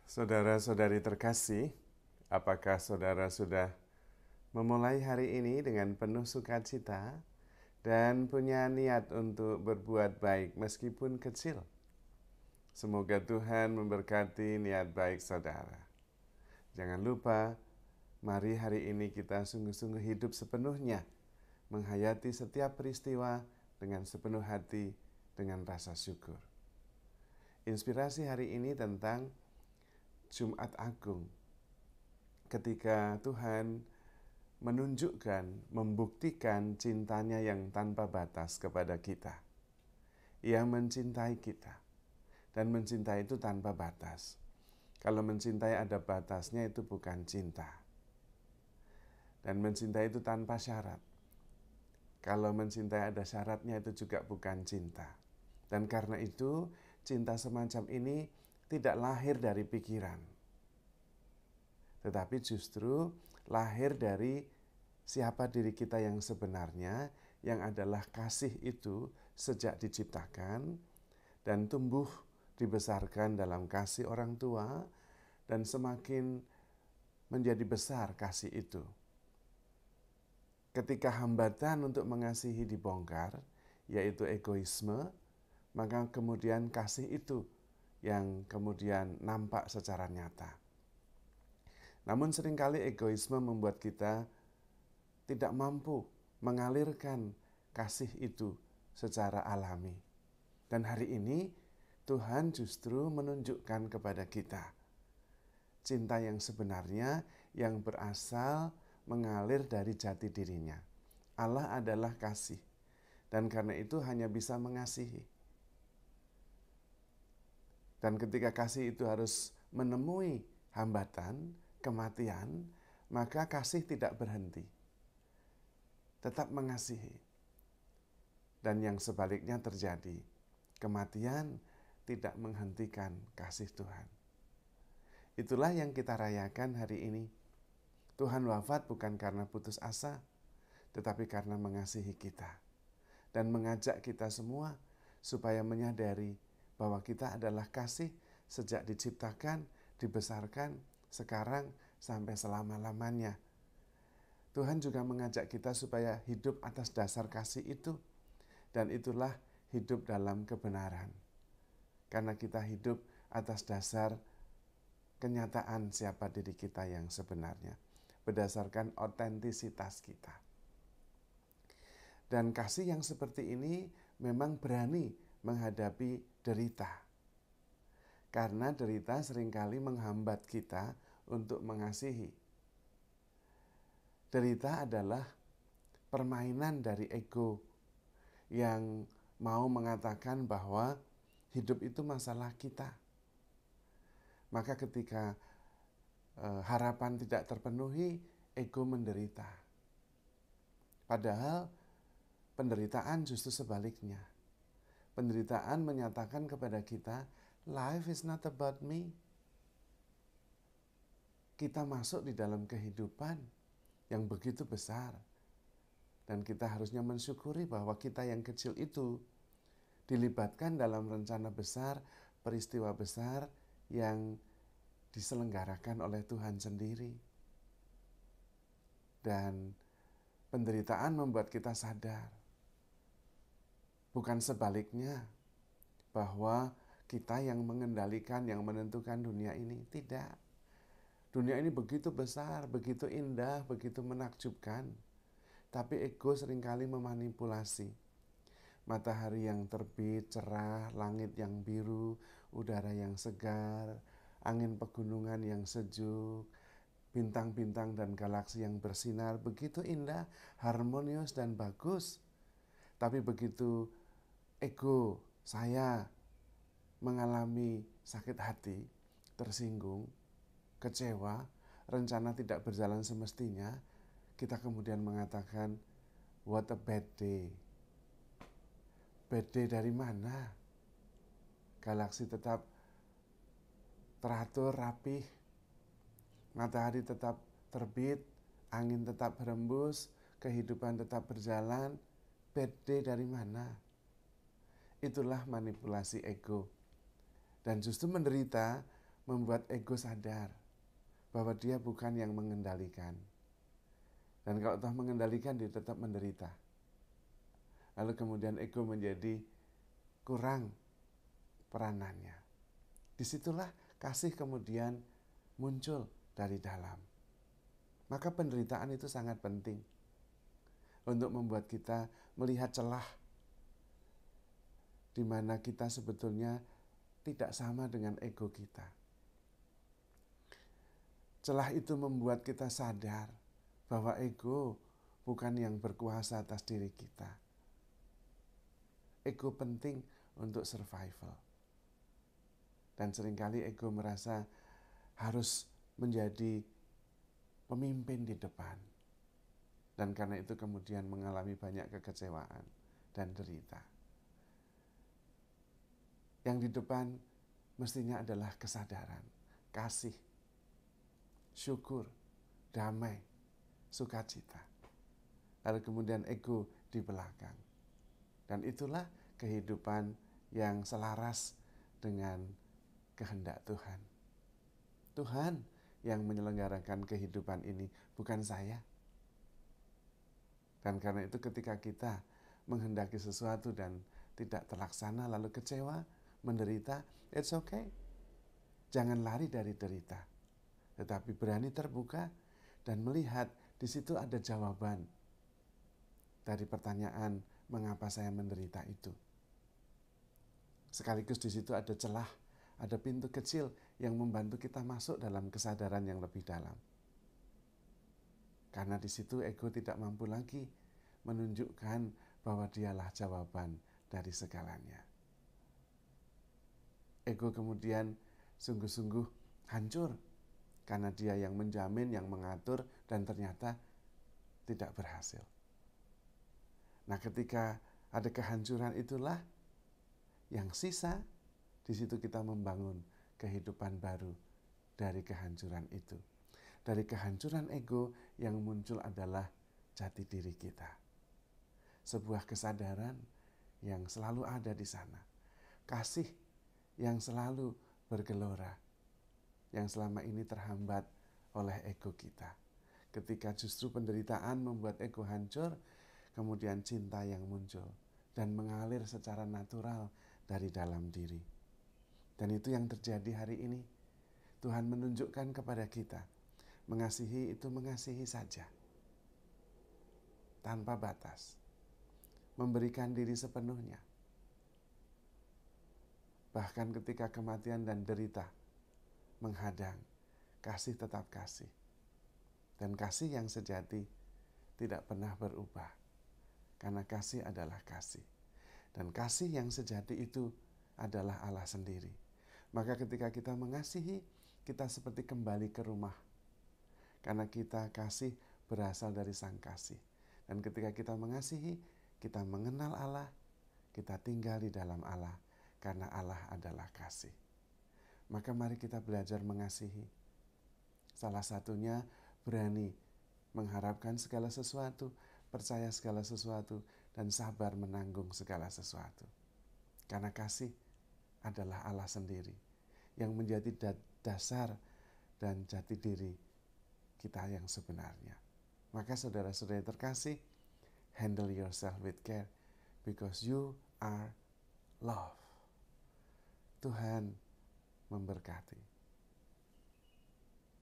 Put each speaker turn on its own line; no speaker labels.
Saudara-saudari terkasih, apakah saudara sudah memulai hari ini dengan penuh sukacita dan punya niat untuk berbuat baik meskipun kecil? Semoga Tuhan memberkati niat baik saudara. Jangan lupa, mari hari ini kita sungguh-sungguh hidup sepenuhnya, menghayati setiap peristiwa dengan sepenuh hati, dengan rasa syukur. Inspirasi hari ini tentang Jumat Agung, ketika Tuhan menunjukkan, membuktikan cintanya yang tanpa batas kepada kita. Ia mencintai kita, dan mencintai itu tanpa batas. Kalau mencintai ada batasnya itu bukan cinta. Dan mencintai itu tanpa syarat. Kalau mencintai ada syaratnya itu juga bukan cinta. Dan karena itu, cinta semacam ini tidak lahir dari pikiran, tetapi justru lahir dari siapa diri kita yang sebenarnya, yang adalah kasih itu sejak diciptakan dan tumbuh dibesarkan dalam kasih orang tua, dan semakin menjadi besar kasih itu. Ketika hambatan untuk mengasihi dibongkar, yaitu egoisme, maka kemudian kasih itu yang kemudian nampak secara nyata. Namun seringkali egoisme membuat kita tidak mampu mengalirkan kasih itu secara alami. Dan hari ini Tuhan justru menunjukkan kepada kita cinta yang sebenarnya yang berasal mengalir dari jati dirinya. Allah adalah kasih, dan karena itu hanya bisa mengasihi. Dan ketika kasih itu harus menemui hambatan, kematian, maka kasih tidak berhenti, tetap mengasihi. Dan yang sebaliknya terjadi, kematian tidak menghentikan kasih Tuhan. Itulah yang kita rayakan hari ini. Tuhan wafat bukan karena putus asa, tetapi karena mengasihi kita dan mengajak kita semua supaya menyadari bahwa kita adalah kasih sejak diciptakan, dibesarkan, sekarang sampai selama-lamanya. Tuhan juga mengajak kita supaya hidup atas dasar kasih itu, dan itulah hidup dalam kebenaran. Karena kita hidup atas dasar kenyataan siapa diri kita yang sebenarnya, berdasarkan otentisitas kita. Dan kasih yang seperti ini memang berani menghadapi derita. Karena derita seringkali menghambat kita untuk mengasihi. Derita adalah permainan dari ego yang mau mengatakan bahwa hidup itu masalah kita. Maka ketika harapan tidak terpenuhi, ego menderita. Padahal penderitaan justru sebaliknya. Penderitaan menyatakan kepada kita, life is not about me. Kita masuk di dalam kehidupan yang begitu besar. Dan kita harusnya mensyukuri bahwa kita yang kecil itu dilibatkan dalam rencana besar, peristiwa besar yang diselenggarakan oleh Tuhan sendiri. Dan penderitaan membuat kita sadar. Bukan sebaliknya, bahwa kita yang mengendalikan, yang menentukan dunia ini. Tidak. Dunia ini begitu besar, begitu indah, begitu menakjubkan. Tapi ego seringkali memanipulasi. Matahari yang terbit, cerah, langit yang biru, udara yang segar, angin pegunungan yang sejuk, bintang-bintang dan galaksi yang bersinar, begitu indah, harmonius dan bagus. Tapi begitu ego saya mengalami sakit hati, tersinggung, kecewa, rencana tidak berjalan semestinya, kita kemudian mengatakan, what a bad day. Bad day dari mana? Galaksi tetap teratur, rapih, matahari tetap terbit, angin tetap berembus, kehidupan tetap berjalan. Bad day dari mana? Itulah manipulasi ego. Dan justru menderita membuat ego sadar bahwa dia bukan yang mengendalikan. Dan kalau telah mengendalikan, dia tetap menderita. Lalu kemudian ego menjadi kurang peranannya. Disitulah kasih kemudian muncul dari dalam. Maka penderitaan itu sangat penting untuk membuat kita melihat celah di mana kita sebetulnya tidak sama dengan ego kita. Celah itu membuat kita sadar bahwa ego bukan yang berkuasa atas diri kita. Ego penting untuk survival. Dan seringkali ego merasa harus menjadi pemimpin di depan. Dan karena itu kemudian mengalami banyak kekecewaan dan derita. Yang di depan mestinya adalah kesadaran, kasih, syukur, damai, sukacita. Lalu kemudian ego di belakang. Dan itulah kehidupan yang selaras dengan kehendak Tuhan. Tuhan yang menyelenggarakan kehidupan ini, bukan saya. Dan karena itu ketika kita menghendaki sesuatu dan tidak terlaksana, lalu kecewa, menderita, it's okay. Jangan lari dari derita. Tetapi berani terbuka dan melihat di situ ada jawaban dari pertanyaan mengapa saya menderita itu. Sekaligus di situ ada celah, ada pintu kecil yang membantu kita masuk dalam kesadaran yang lebih dalam. Karena di situ ego tidak mampu lagi menunjukkan bahwa dialah jawaban dari segalanya. Ego kemudian sungguh-sungguh hancur karena dia yang menjamin, yang mengatur, dan ternyata tidak berhasil. Nah, ketika ada kehancuran itulah yang sisa, di situ kita membangun kehidupan baru dari kehancuran itu. Dari kehancuran ego yang muncul adalah jati diri kita. Sebuah kesadaran yang selalu ada di sana. Kasih yang selalu bergelora, yang selama ini terhambat oleh ego kita. Ketika justru penderitaan membuat ego hancur, kemudian cinta yang muncul dan mengalir secara natural dari dalam diri. Dan itu yang terjadi hari ini. Tuhan menunjukkan kepada kita, mengasihi itu mengasihi saja, tanpa batas. Memberikan diri sepenuhnya. Bahkan ketika kematian dan derita menghadang, kasih tetap kasih. Dan kasih yang sejati tidak pernah berubah. Karena kasih adalah kasih. Dan kasih yang sejati itu adalah Allah sendiri. Maka ketika kita mengasihi, kita seperti kembali ke rumah. Karena kita kasih berasal dari Sang Kasih. Dan ketika kita mengasihi, kita mengenal Allah, kita tinggal di dalam Allah. Karena Allah adalah kasih. Maka mari kita belajar mengasihi. Salah satunya berani mengharapkan segala sesuatu, percaya segala sesuatu, dan sabar menanggung segala sesuatu. Karena kasih adalah Allah sendiri yang menjadi dasar dan jati diri kita yang sebenarnya. Maka saudara-saudara terkasih, handle yourself with care because you are love. Tuhan memberkati.